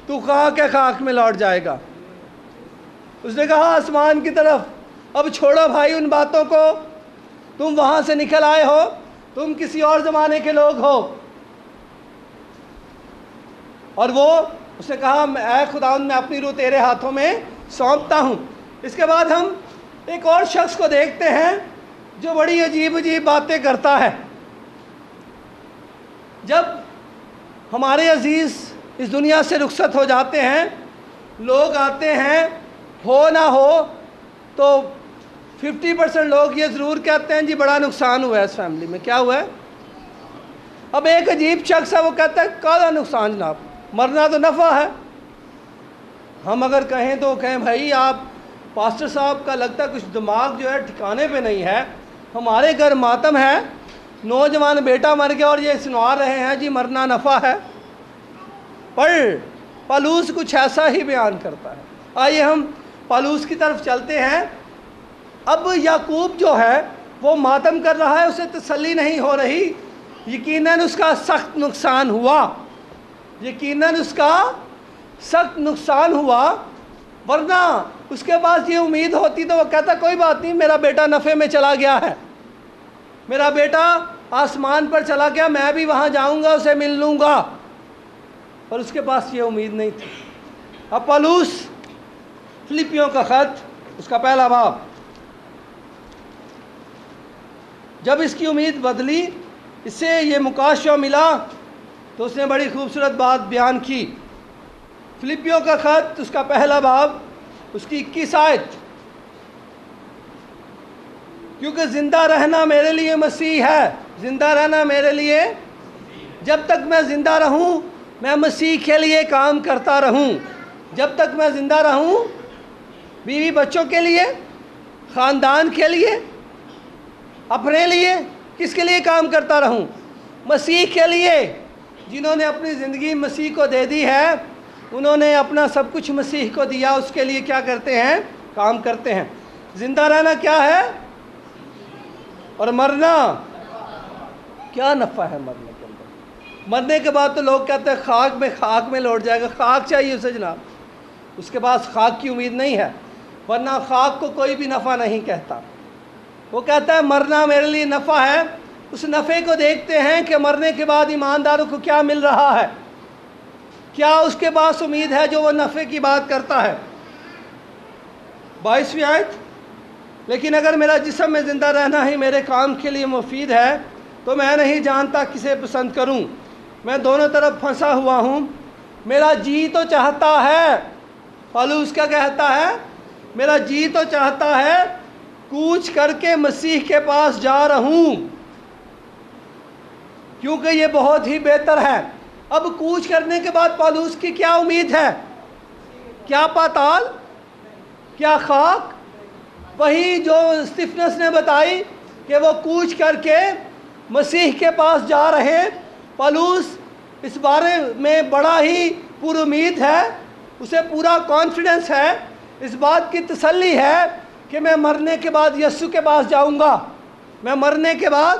تو خاک ہے خاک میں لوٹ جائے گا۔ اس نے کہا آسمان کی طرف، اب چھوڑو بھائی ان باتوں کو، تم وہاں سے نکل آئے ہو، تم کسی اور زمانے کے لوگ ہو۔ اور وہ اس نے کہا اے خداوند میں اپنی روح تیرے ہاتھوں میں سونپتا ہوں۔ اس کے بعد ہم ایک اور شخص کو دیکھتے ہیں جو بڑی عجیب عجیب باتیں کرتا ہے۔ جب ہمارے عزیز اس دنیا سے رخصت ہو جاتے ہیں، لوگ آتے ہیں، ہو نہ ہو تو 50% لوگ یہ ضرور کہتے ہیں جی بڑا نقصان ہوا ہے اس فیملی میں۔ کیا ہوا ہے؟ اب ایک عجیب شخص ہے، وہ کہتا ہے کالا نقصان جناب، مرنا تو نفع ہے۔ ہم اگر کہیں تو کہیں بھائی آپ پاسٹر صاحب کا لگتا ہے کچھ دماغ جو ہے ٹھکانے پہ نہیں ہے، ہمارے گھر ماتم ہے، نوجوان بیٹا مر گیا اور یہ سنا رہے ہیں جی مرنا نفع ہے۔ پر پالوس کچھ ایسا ہی بیان کرتا ہے۔ آئیے ہم پالوس کی طرف چلتے ہیں۔ اب یعقوب جو ہے وہ ماتم کر رہا ہے، اسے تسلی نہیں ہو رہی، یقیناً اس کا سخت نقصان ہوا، یقیناً اس کا سخت نقصان ہوا، ورنہ اس کے پاس یہ امید ہوتی تو وہ کہتا کوئی بات نہیں، میرا بیٹا نفع میں چلا گیا ہے، میرا بیٹا آسمان پر چلا گیا، میں بھی وہاں جاؤں گا، اسے مل لوں گا۔ اور اس کے پاس یہ امید نہیں تھی۔ اب پالوس فلپیوں کا خط، اس کا پہلا باب، جب اس کی امید بدلی، اس سے یہ مکاشفہ ملا، تو اس نے بڑی خوبصورت بات بیان کی۔ فلپیوں کا خط، اس کا پہلا باب، اس کی 21 آیت، کیونکہ زندہ رہنا میرے لیے مسیح ہے، زندہ رہنا میرے لیے، جب تک میں زندہ رہوں میں مسیح کے لیے کام کرتا رہوں، جب تک میں زندہ رہوں بیوی بچوں کے لیے، خاندان کے لیے، اپنے لیے، کس کے لیے کام کرتا رہوں؟ مسیح کے لیے۔ جنہوں نے اپنی زندگی مسیح کو دے دی ہے، انہوں نے اپنا سب کچھ مسیح کو دیا، اس کے لیے کیا کرتے ہیں؟ کام کرتے ہیں۔ زندہ رہنا کیا ہے؟ اور مرنا کیا نفع ہے مرنے کے اندر؟ مرنے کے بعد تو لوگ کہتے ہیں خاک میں لوٹ جائے گا، خاک چاہیے اسے جناب، اس کے پاس خاک کی امید نہیں ہے، ورنہ خاک کو کوئی بھی نفع نہیں کہتا۔ وہ کہتا ہے مرنا میرے لیے نفع ہے۔ اس نفع کو دیکھتے ہیں کہ مرنے کے بعد ایمانداروں کو کیا مل رہا ہے، کیا اس کے پاس امید ہے جو وہ نفع کی بات کرتا ہے۔ 22ویں آیت، لیکن اگر میرا جسم میں زندہ رہنا ہی میرے کام کے لیے مفید ہے تو میں نہیں جانتا کسے پسند کروں، میں دونوں طرف پھنسا ہوا ہوں، میرا جی تو چاہتا ہے، پالوس کیا کہتا ہے؟ میرا جی تو چاہتا ہے کوچ کر کے مسیح کے پاس جا رہوں، کیونکہ یہ بہت ہی بہتر ہے۔ اب کوچ کرنے کے بعد پالوس کی کیا امید ہے؟ کیا پاتال؟ کیا خاک؟ وہی جو استفنس نے بتائی کہ وہ کوچ کر کے مسیح کے پاس جا رہے۔ پالوس اس بارے میں بڑا ہی پر امید ہے، اسے پورا کانفیڈنس ہے، اس بات کی تسلی ہے کہ میں مرنے کے بعد یسوع کے پاس جاؤں گا، میں مرنے کے بعد،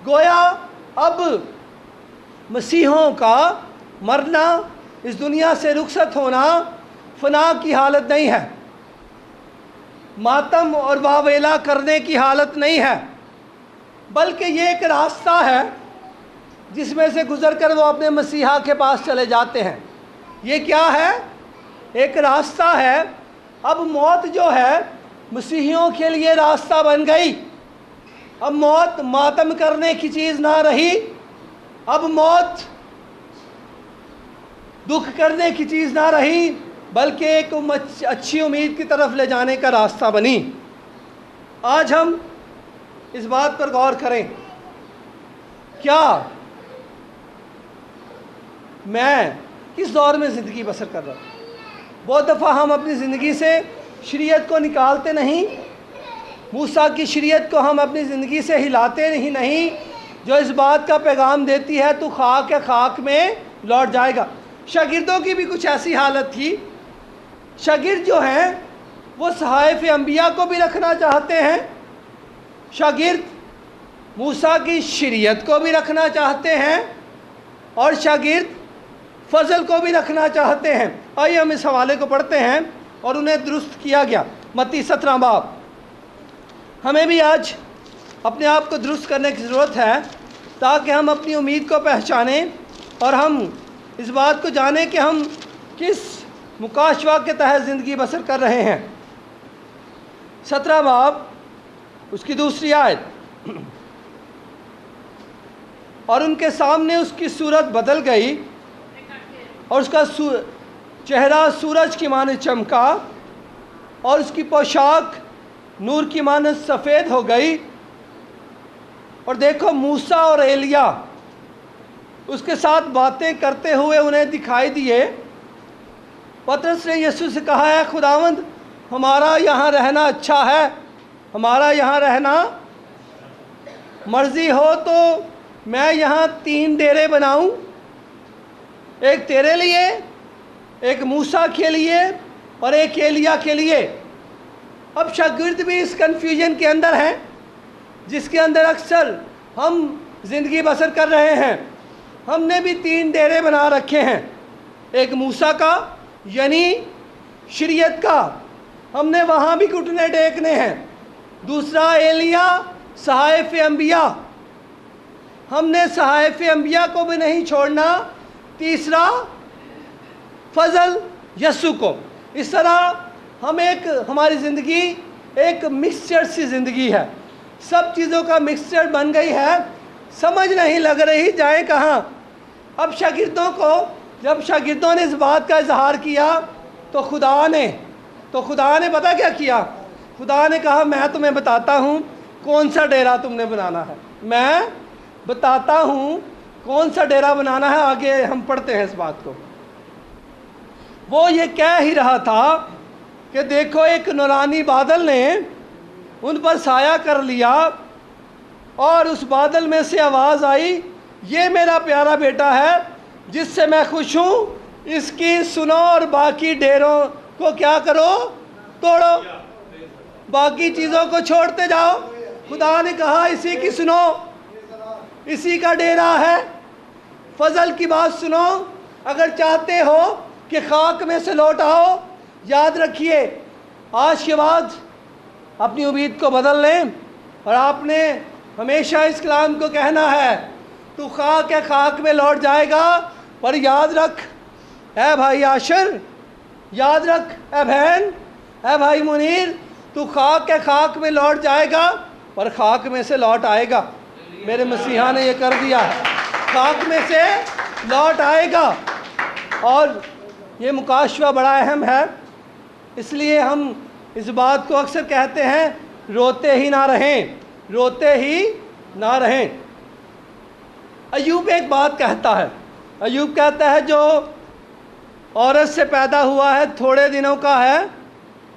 گویا اب مسیحوں کا مرنا، اس دنیا سے رخصت ہونا فنا کی حالت نہیں ہے، ماتم اور واویلا کرنے کی حالت نہیں ہے، بلکہ یہ ایک راستہ ہے جس میں سے گزر کر وہ اپنے مسیحا کے پاس چلے جاتے ہیں۔ یہ کیا ہے؟ ایک راستہ ہے۔ اب موت جو ہے مسیحیوں کے لیے راستہ بن گئی۔ اب موت ماتم کرنے کی چیز نہ رہی، اب موت دکھ کرنے کی چیز نہ رہی، بلکہ ایک اچھی امید کی طرف لے جانے کا راستہ بنی۔ آج ہم اس بات پر غور کریں، کیا میں کس دور میں زندگی بسر کر رہا ہوں؟ بہت دفعہ ہم اپنی زندگی سے شریعت کو نکالتے نہیں، موسیٰ کی شریعت کو ہم اپنی زندگی سے ہلاتے نہیں، جو اس بات کا پیغام دیتی ہے تو خاک ہے، خاک میں لوٹ جائے گا۔ شاگردوں کی بھی کچھ ایسی حالت تھی۔ شاگرد جو ہیں وہ صحائف انبیاء کو بھی رکھنا چاہتے ہیں، شاگرد موسیٰ کی شریعت کو بھی رکھنا چاہتے ہیں، اور شاگرد فضل کو بھی رکھنا چاہتے ہیں۔ آئیے ہم اس حوالے کو پڑھتے ہیں اور انہیں درست کیا گیا۔ متی 17 باب۔ ہمیں بھی آج اپنے آپ کو درست کرنے کی ضرورت ہے تاکہ ہم اپنی امید کو پہچانیں اور ہم اس بات کو جانیں کہ ہم کس مکاشفہ کے تحت زندگی بسر کر رہے ہیں۔ 17 باب اس کی دوسری آیت۔ اور ان کے سامنے اس کی صورت بدل گئی اور اس کا چہرہ سورج کی مانند چمکا اور اس کی پوشاک نور کی مانند سفید ہو گئی، اور دیکھو موسیٰ اور ایلیا اس کے ساتھ باتیں کرتے ہوئے انہیں دکھائی دیے۔ پطرس نے یسوع سے کہا، ہے خداوند، ہمارا یہاں رہنا اچھا ہے، ہمارا یہاں رہنا مرضی ہو تو میں یہاں 3 ڈیرے بناؤں، ایک تیرے لیے، ایک موسیٰ کے لیے اور ایک ایلیا کے لیے۔ اب شاگرد بھی اس کنفیوژن کے اندر ہیں جس کے اندر اکثر ہم زندگی بسر کر رہے ہیں۔ ہم نے بھی 3 ڈیرے بنا رکھے ہیں، ایک موسیٰ کا یعنی شریعت کا، ہم نے وہاں بھی گھٹنے ٹیکنے ہیں، دوسرا ایلیا صحائف انبیاء، ہم نے صحائف انبیاء کو بھی نہیں چھوڑنا، تیسرا فضل یسوع کو۔ اس طرح ہماری زندگی ایک مکسچر سی زندگی ہے، سب چیزوں کا مکسچر بن گئی ہے، سمجھ نہیں لگ رہی جائیں کہاں۔ اب جب شاگردوں نے اس بات کا اظہار کیا تو خدا نے پتہ کیا کیا؟ خدا نے کہا، میں تمہیں بتاتا ہوں کون سا ڈیرا تم نے بنانا ہے، میں بتاتا ہوں کون سا ڈیرا بنانا ہے۔ آگے ہم پڑھتے ہیں اس بات کو۔ وہ یہ کہہ ہی رہا تھا کہ دیکھو ایک نورانی بادل نے ان پر سایہ کر لیا، اور اس بادل میں سے آواز آئی، یہ میرا پیارا بیٹا ہے جس سے میں خوش ہوں، اس کی سنو اور باقی ڈیروں کو کیا کرو؟ توڑو، باقی چیزوں کو چھوڑتے جاؤ۔ خدا نے کہا اسی کی سنو، اسی کا ڈیرا ہے۔ فضل کی بات سنو، اگر چاہتے ہو کہ خاک میں سے لوٹ آؤ، یاد رکھیے آج کے بعد اپنی امید کو بدل لیں، اور آپ نے ہمیشہ اس کلام کو کہنا ہے، تو خاک ہے، خاک میں لوٹ جائے گا، پر یاد رکھ اے بھائی عاشر، یاد رکھ اے بہن، اے بھائی منیر، تو خاک ہے، خاک میں لوٹ جائے گا، پر خاک میں سے لوٹ آئے گا۔ میرے مسیحا نے یہ کر دیا ہے، خاک میں سے لوٹ آئے گا۔ اور یہ مکاشفہ بڑا اہم ہے، اس لیے ہم اس بات کو اکثر کہتے ہیں، روتے ہی نہ رہیں، روتے ہی نہ رہیں۔ ایوب ایک بات کہتا ہے، ایوب کہتا ہے جو عورت سے پیدا ہوا ہے تھوڑے دنوں کا ہے،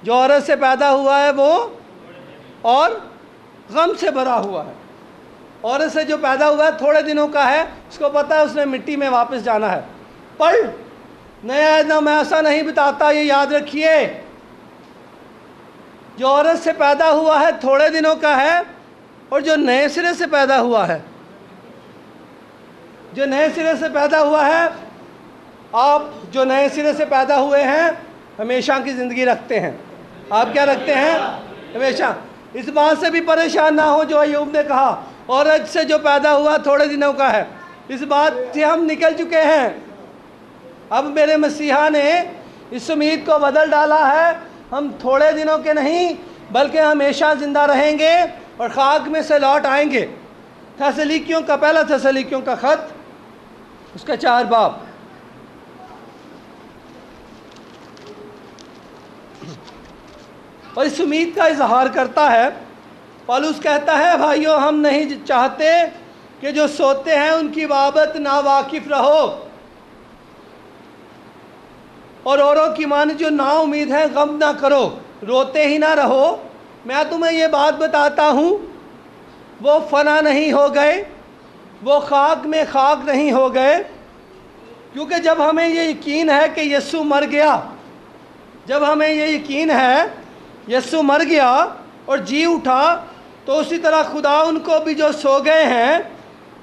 جو عورت سے پیدا ہوا ہے وہ اور غم سے بھرا ہوا ہے۔ عورت سے جو پیدا ہوا ہے تھوڑے دنوں کا ہے، اس کو پتہ ہے اس نے مٹی میں واپس جانا ہے۔ پر نیا نام ایسا نہیں بتاتا، یہ یاد رکھیے، جو عورت سے پیدا ہوا ہے تھوڑے دنوں کا ہے، اور جو نئے سرے سے پیدا ہوا ہے، جو نئے سرے سے پیدا ہوا ہے، آپ جو نئے سرے سے پیدا ہوئے ہیں ہمیشہ کی زندگی رکھتے ہیں۔ آپ کیا رکھتے ہیں؟ ہمیشہ۔ اس بات سے بھی پریشان نہ ہو جو ایوب نے کہا، عورت سے جو پیدا ہوا تھوڑے دنوں کا ہے، اس بات سے ہم نکل چکے ہیں۔ اب میرے مسیحا نے اس امید کو بدل ڈالا ہے، ہم تھوڑے دنوں کے نہیں بلکہ ہمیشہ زندہ رہیں گے اور خاک میں سے لوٹ آئیں گے۔ تھسلونیکیوں کا پہلا تھسلونیکیوں کا خط اس کا 4 باب۔ اور اس امید کا اظہار کرتا ہے۔ پالوس کہتا ہے، بھائیو ہم نہیں چاہتے کہ جو سوتے ہیں ان کی بابت ناواقف رہو، اور اوروں کی مانند جو نا امید ہے غم نہ کرو، روتے ہی نہ رہو۔ میں تمہیں یہ بات بتاتا ہوں، وہ فنا نہیں ہو گئے، وہ خاک میں خاک نہیں ہو گئے، کیونکہ جب ہمیں یہ یقین ہے کہ یسوع مر گیا، جب ہمیں یہ یقین ہے یسوع مر گیا اور جی اٹھا، تو اسی طرح خدا ان کو بھی جو سو گئے ہیں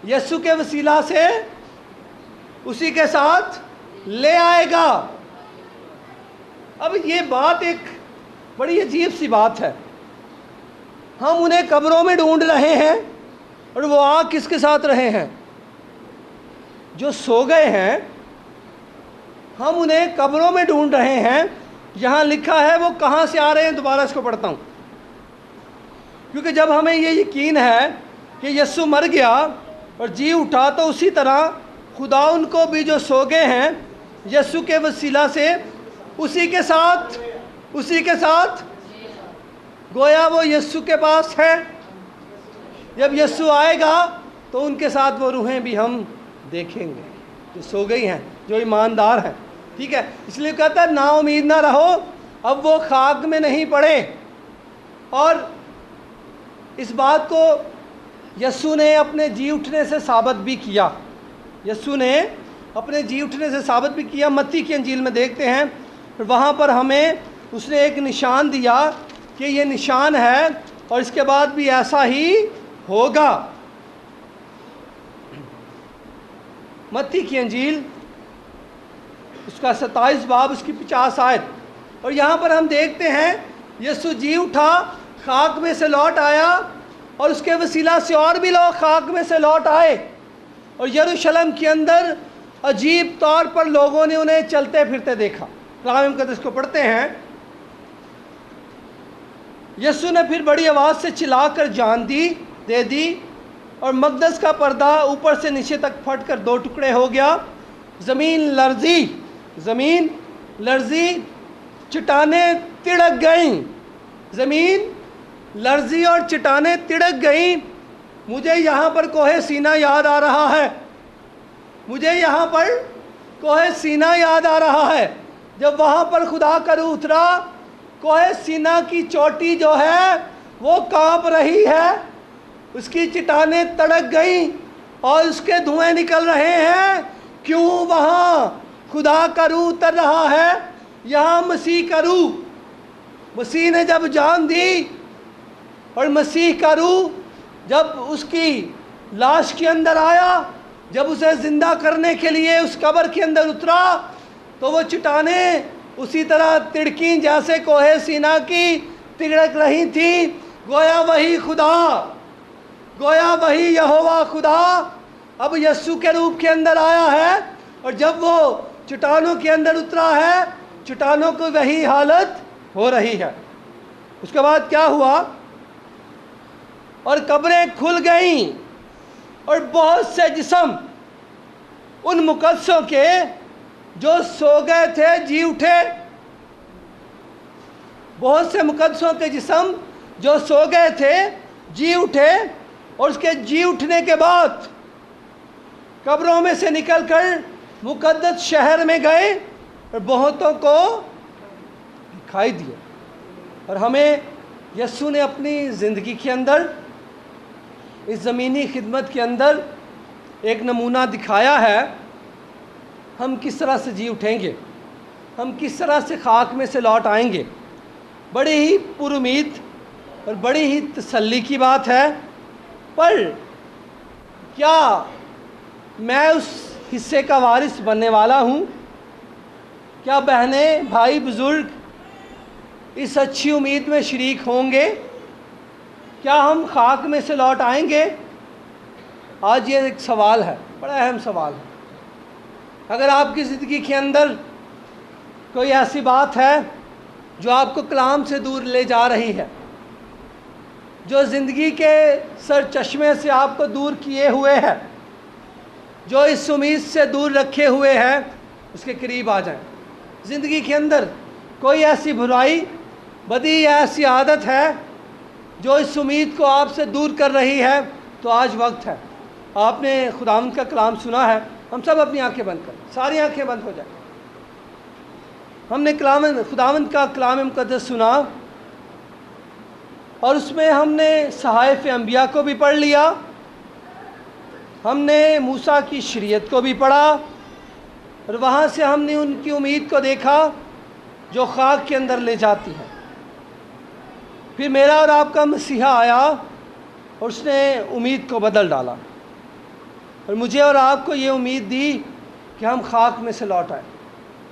یسوع کے وسیلہ سے اسی کے ساتھ لے آئے گا۔ اب یہ بات ایک بڑی عجیب سی بات ہے، ہم انہیں قبروں میں ڈھونڈ رہے ہیں اور وہ آ کس کے ساتھ رہے ہیں؟ جو سو گئے ہیں، ہم انہیں قبروں میں ڈھونڈ رہے ہیں۔ یہاں لکھا ہے وہ کہاں سے آ رہے ہیں، دوبارہ اس کو پڑھتا ہوں، کیونکہ جب ہمیں یہ یقین ہے کہ یسوع مر گیا اور جی اٹھا، تو اسی طرح خدا ان کو بھی جو سو گئے ہیں یسوع کے وسیلہ سے اسی کے ساتھ گویا وہ یسوع کے پاس ہے۔ جب یسوع آئے گا تو ان کے ساتھ وہ روحیں بھی ہم دیکھیں گے جو سو گئی ہیں، جو ایماندار ہیں۔ ٹھیک ہے، اس لیے کہتا ہے نا امید نہ رہو، اب وہ خاک میں نہیں پڑے۔ اور اس بات کو یسوع نے اپنے جی اٹھنے سے ثابت بھی کیا، یسوع نے اپنے جی اٹھنے سے ثابت بھی کیا۔ متی کی انجیل میں دیکھتے ہیں، وہاں پر ہمیں اس نے ایک نشان دیا کہ یہ نشان ہے اور اس کے بعد بھی ایسا ہی ہوگا۔ متی کی انجیل اس کا 27 باب، اس کی 50 آیت، اور یہاں پر ہم دیکھتے ہیں یسوع جی اٹھا، خاک میں سے لوٹ آیا، اور اس کے وسیلہ سے اور بھی لوگ خاک میں سے لوٹ آئے، اور یروشلم کے اندر عجیب طور پر لوگوں نے انہیں چلتے پھرتے دیکھا۔ کلام مقدس کو پڑھتے ہیں، یسوع نے پھر بڑی آواز سے چلا کر جان دے دی، اور مقدس کا پردہ اوپر سے نیچے تک پھٹ کر 2 ٹکڑے ہو گیا۔ زمین لرزی، چٹانیں تڑک گئیں، زمین لرزی اور چٹانیں تڑک گئیں۔ مجھے یہاں پر کوہ سینا یاد آ رہا ہے، جب وہاں پر خدا کا روح اترا، کوہ سینا کی چوٹی جو ہے وہ کانپ رہی ہے، اس کی چٹانیں تڑک گئیں اور اس کے دھوئیں نکل رہے ہیں۔ کیوں؟ وہاں خدا کا روح اتر رہا ہے، یہاں مسیح کا روح، مسیح نے جب جان دی، اور مسیح کا روح جب اس کی لاش کے اندر آیا، جب اسے زندہ کرنے کے لیے اس قبر کے اندر اترا، تو وہ چٹانیں اسی طرح تڑکیں جیسے کوہ سینا کی تڑک رہی تھیں۔ گویا وہی یہوہ خدا اب یسوع کے روپ کے اندر آیا ہے، اور جب وہ چٹانوں کے اندر اترا ہے، چٹانوں کو وہی حالت ہو رہی ہے۔ اس کے بعد کیا ہوا؟ اور قبریں کھل گئیں، اور بہت سے جسم ان مقدسوں کے جو سو گئے تھے جی اٹھے۔ بہت سے مقدسوں کے جسم جو سو گئے تھے جی اٹھے، اور اس کے جی اٹھنے کے بعد قبروں میں سے نکل کر مقدس شہر میں گئے اور بہتوں کو دکھائی دیے۔ اور ہمیں یسوع نے اپنی زندگی کے اندر، اس زمینی خدمت کے اندر ایک نمونہ دکھایا ہے، ہم کس طرح سے جی اٹھیں گے، ہم کس طرح سے خاک میں سے لوٹ آئیں گے۔ بڑی ہی پر امید اور بڑی ہی تسلی کی بات ہے، پر کیا میں اس حصے کا وارث بننے والا ہوں؟ کیا بہنیں، بھائی، بزرگ اس اچھی امید میں شریک ہوں گے؟ کیا ہم خاک میں سے لوٹ آئیں گے؟ آج یہ ایک سوال ہے، بڑا اہم سوال ہے۔ اگر آپ کی زندگی کے اندر کوئی ایسی بات ہے جو آپ کو کلام سے دور لے جا رہی ہے، جو زندگی کے سر چشمے سے آپ کو دور کیے ہوئے ہے، جو اس امید سے دور رکھے ہوئے ہے، اس کے قریب آ جائیں۔ زندگی کے اندر کوئی ایسی برائی، بدی یا ایسی عادت ہے جو اس امید کو آپ سے دور کر رہی ہے، تو آج وقت ہے۔ آپ نے خداوند کا کلام سنا ہے، ہم سب اپنی آنکھیں بند کریں، ساری آنکھیں بند ہو جائیں۔ ہم نے خداوند کا کلام مقدس سنا، اور اس میں ہم نے صحائف انبیاء کو بھی پڑھ لیا، ہم نے موسیٰ کی شریعت کو بھی پڑھا، اور وہاں سے ہم نے ان کی امید کو دیکھا جو خاک کے اندر لے جاتی ہے۔ پھر میرا اور آپ کا مسیحا آیا اور اس نے امید کو بدل ڈالا، اور مجھے اور آپ کو یہ امید دی کہ ہم خاک میں سے لوٹ آئیں۔